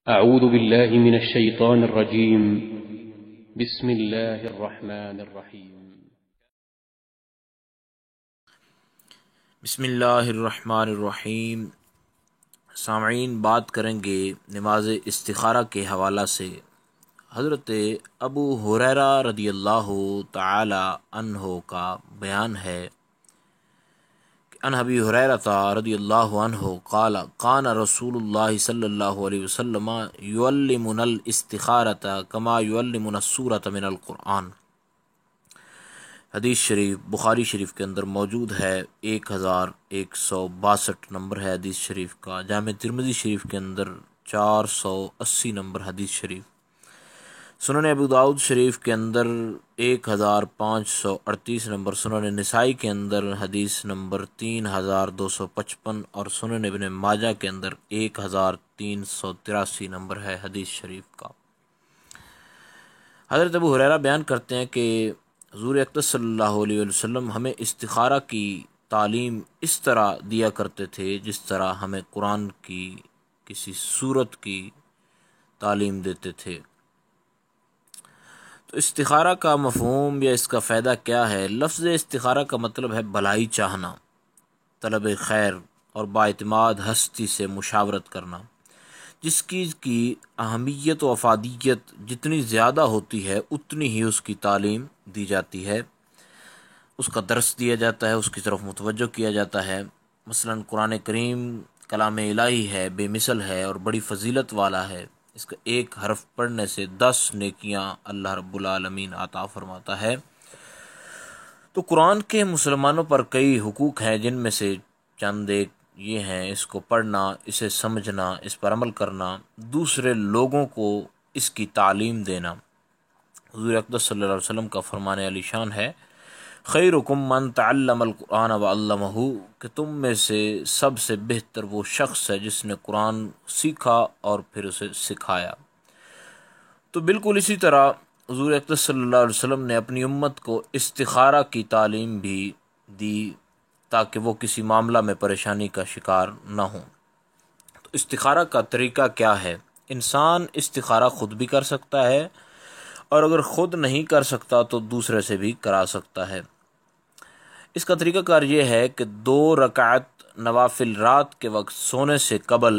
أعوذ بالله من الشيطان الرجيم. بسم الله الرحمن الرحيم. بسم اللہ الرحمن الرحیم۔ سامعین، بات کریں گے نماز استخارہ کے حوالہ سے۔ حضرت ابو ہریرہ رضی اللہ تعالی عنہ کا بیان ہے کہ ان ابی ہریرہ رضی اللہ عنہ قال کان رسول اللہ صلی اللہ علیہ وسلم یعلمنا الاستخارۃ کما یعلمنا السورۃ من القرآن۔ حدیث شریف بخاری شریف کے اندر موجود ہے، 1162 نمبر ہے حدیث شریف کا۔ جامع ترمذی شریف کے اندر 480 نمبر حدیث شریف۔ سنن ابو داؤد شریف کے اندر 1538 نمبر، سنن نسائی کے اندر حدیث نمبر 3255 اور سنن ابن ماجہ کے اندر 1383 نمبر ہے حدیث شریف کا۔ حضرت ابو ہریرہ بیان کرتے ہیں کہ حضور اقدس صلی اللہ علیہ وسلم ہمیں استخارہ کی تعلیم اس طرح دیا کرتے تھے جس طرح ہمیں قرآن کی کسی سورت کی تعلیم دیتے تھے۔ تو استخارہ کا مفہوم یا اس کا فائدہ کیا ہے؟ لفظ استخارہ کا مطلب ہے بھلائی چاہنا، طلب خیر اور باعتماد ہستی سے مشاورت کرنا۔ جس چیز کی اہمیت و افادیت جتنی زیادہ ہوتی ہے اتنی ہی اس کی تعلیم دی جاتی ہے، اس کا درس دیا جاتا ہے، اس کی طرف متوجہ کیا جاتا ہے۔ مثلا قرآن کریم کلام الہی ہے، بے مثل ہے اور بڑی فضیلت والا ہے۔ اس کا ایک حرف پڑھنے سے 10 نیکیاں اللہ رب العالمین عطا فرماتا ہے۔ تو قرآن کے مسلمانوں پر کئی حقوق ہیں، جن میں سے چند ایک یہ ہیں: اس کو پڑھنا، اسے سمجھنا، اس پر عمل کرنا، دوسرے لوگوں کو اس کی تعلیم دینا۔ حضور اقدس صلی اللہ علیہ وسلم کا فرمان علی شان ہے، خیرکم من تعلم القرآن وعلمہ، کہ تم میں سے سب سے بہتر وہ شخص ہے جس نے قرآن سیکھا اور پھر اسے سکھایا۔ تو بالکل اسی طرح حضور اقدس صلی اللہ علیہ وسلم نے اپنی امت کو استخارہ کی تعلیم بھی دی تاکہ وہ کسی معاملہ میں پریشانی کا شکار نہ ہوں۔ تو استخارہ کا طریقہ کیا ہے؟ انسان استخارہ خود بھی کر سکتا ہے، اور اگر خود نہیں کر سکتا تو دوسرے سے بھی کرا سکتا ہے۔ اس کا طریقہ کار یہ ہے کہ 2 رکعت نوافل رات کے وقت سونے سے قبل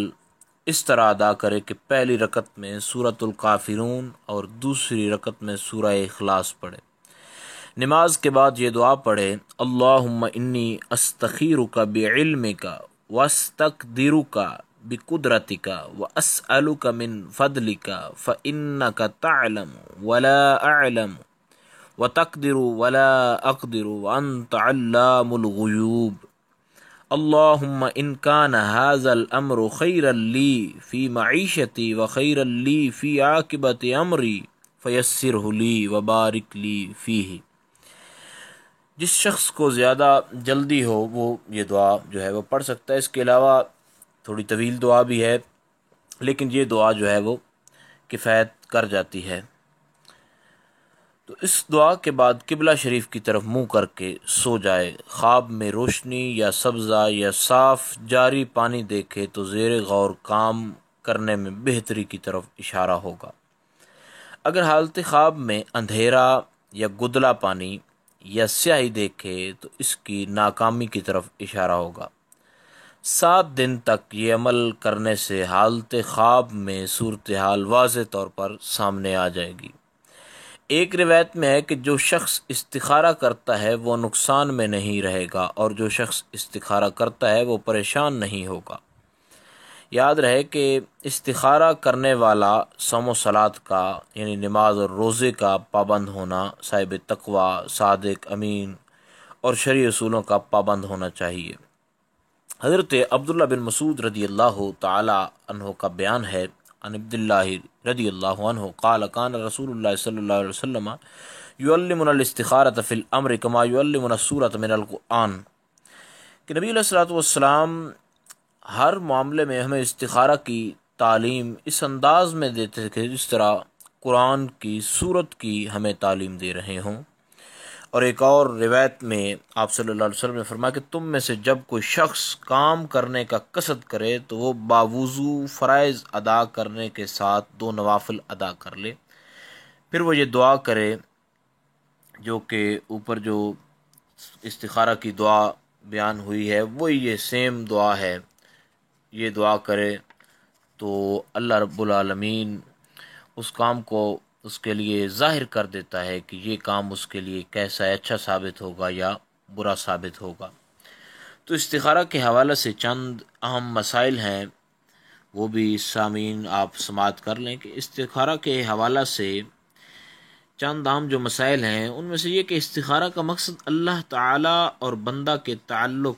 اس طرح ادا کرے کہ پہلی رکعت میں سورۃ الکافرون اور دوسری رکعت میں سورہ اخلاص پڑھے۔ نماز کے بعد یہ دعا پڑھے، اللہم انی استخیرک بعلمک واستقدرک بقدرتک واسألک من فضلک فإنک تعلم ولا اعلم وتقدر ولا اقدر وانت علام الغیوب۔ اللہم ان کان ھذا الامر خیرا لی فی معیشتی وخیرا لی فی عاقبت امری فیسرہ لی وبارک لی فیہ۔ جس شخص کو زیادہ جلدی ہو وہ یہ دعا جو ہے وہ پڑھ سکتا ہے۔ اس کے علاوہ تھوڑی طویل دعا بھی ہے، لیکن یہ دعا جو ہے وہ کفایت کر جاتی ہے۔ تو اس دعا کے بعد قبلہ شریف کی طرف منہ کر کے سو جائے۔ خواب میں روشنی یا سبزہ یا صاف جاری پانی دیکھے تو زیر غور کام کرنے میں بہتری کی طرف اشارہ ہوگا۔ اگر حالت خواب میں اندھیرا یا گدلا پانی یا سیاہی دیکھے تو اس کی ناکامی کی طرف اشارہ ہوگا۔ 7 دن تک یہ عمل کرنے سے حالت خواب میں صورتحال واضح طور پر سامنے آ جائے گی۔ ایک روایت میں ہے کہ جو شخص استخارہ کرتا ہے وہ نقصان میں نہیں رہے گا، اور جو شخص استخارہ کرتا ہے وہ پریشان نہیں ہوگا۔ یاد رہے کہ استخارہ کرنے والا صوم و صلات کا یعنی نماز اور روزے کا پابند ہونا، صاحب تقوی، صادق، امین اور شرعی اصولوں کا پابند ہونا چاہیے۔ حضرت عبداللہ بن مسعود رضی اللہ تعالی عنہ کا بیان ہے، عن عبداللہ رضی اللہ عنہ قال کان رسول اللہ صلی اللہ علیہ وسلم یعلمنا الاستخارۃ فی الامر کما یعلمنا السورۃ من القرآن، کہ نبی علیہ الصلوۃ والسلام ہر معاملے میں ہمیں استخارہ کی تعلیم اس انداز میں دیتے تھے جس طرح قرآن کی سورت کی ہمیں تعلیم دے رہے ہوں۔ اور ایک اور روایت میں آپ صلی اللہ علیہ وسلم نے فرمایا کہ تم میں سے جب کوئی شخص کام کرنے کا قصد کرے تو وہ باوضو فرائض ادا کرنے کے ساتھ 2 نوافل ادا کر لے، پھر وہ یہ دعا کرے جو کہ اوپر جو استخارہ کی دعا بیان ہوئی ہے وہی یہ سیم دعا ہے، یہ دعا کرے تو اللہ رب العالمین اس کام کو اس کے لیے ظاہر کر دیتا ہے کہ یہ کام اس کے لیے کیسا ہے، اچھا ثابت ہوگا یا برا ثابت ہوگا۔ تو استخارہ کے حوالے سے چند اہم مسائل ہیں، وہ بھی سامعین آپ سماعت کر لیں کہ استخارہ کے حوالہ سے چند اہم جو مسائل ہیں ان میں سے یہ کہ استخارہ کا مقصد اللہ تعالی اور بندہ کے تعلق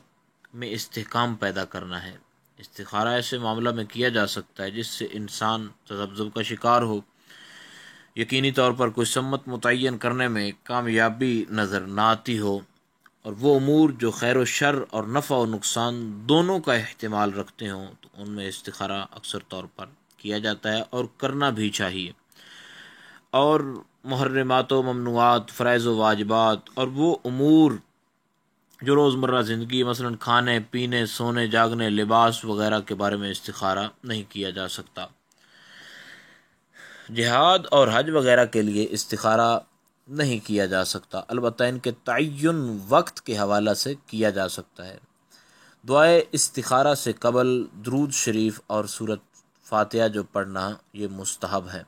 میں استحکام پیدا کرنا ہے۔ استخارہ ایسے معاملہ میں کیا جا سکتا ہے جس سے انسان تذبذب کا شکار ہو، یقینی طور پر کوئی سمت متعین کرنے میں کامیابی نظر نہ آتی ہو، اور وہ امور جو خیر و شر اور نفع و نقصان دونوں کا احتمال رکھتے ہوں تو ان میں استخارہ اکثر طور پر کیا جاتا ہے اور کرنا بھی چاہیے، اور محرمات و ممنوعات، فرائض و واجبات اور وہ امور جو روزمرہ زندگی مثلا کھانے پینے، سونے جاگنے، لباس وغیرہ کے بارے میں استخارہ نہیں کیا جا سکتا۔ جہاد اور حج وغیرہ کے لیے استخارہ نہیں کیا جا سکتا، البتہ ان کے تعین وقت کے حوالہ سے کیا جا سکتا ہے۔ دعائے استخارہ سے قبل درود شریف اور سورۃ فاتحہ جو پڑھنا یہ مستحب ہے،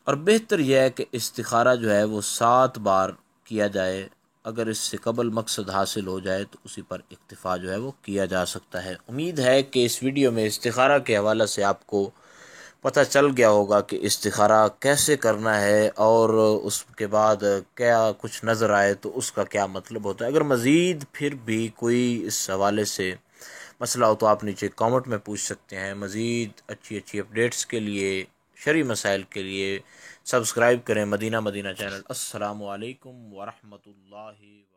اور بہتر یہ ہے کہ استخارہ جو ہے وہ 7 بار کیا جائے، اگر اس سے قبل مقصد حاصل ہو جائے تو اسی پر اکتفا جو ہے وہ کیا جا سکتا ہے۔ امید ہے کہ اس ویڈیو میں استخارہ کے حوالہ سے آپ کو پتہ چل گیا ہوگا کہ استخارہ کیسے کرنا ہے، اور اس کے بعد کیا کچھ نظر آئے تو اس کا کیا مطلب ہوتا ہے۔ اگر مزید پھر بھی کوئی اس حوالے سے مسئلہ ہو تو آپ نیچے کامنٹ میں پوچھ سکتے ہیں۔ مزید اچھی اپڈیٹس کے لیے، شرعی مسائل کے لیے سبسکرائب کریں مدینہ چینل۔ السلام علیکم ورحمۃ اللہ وبرکاتہ۔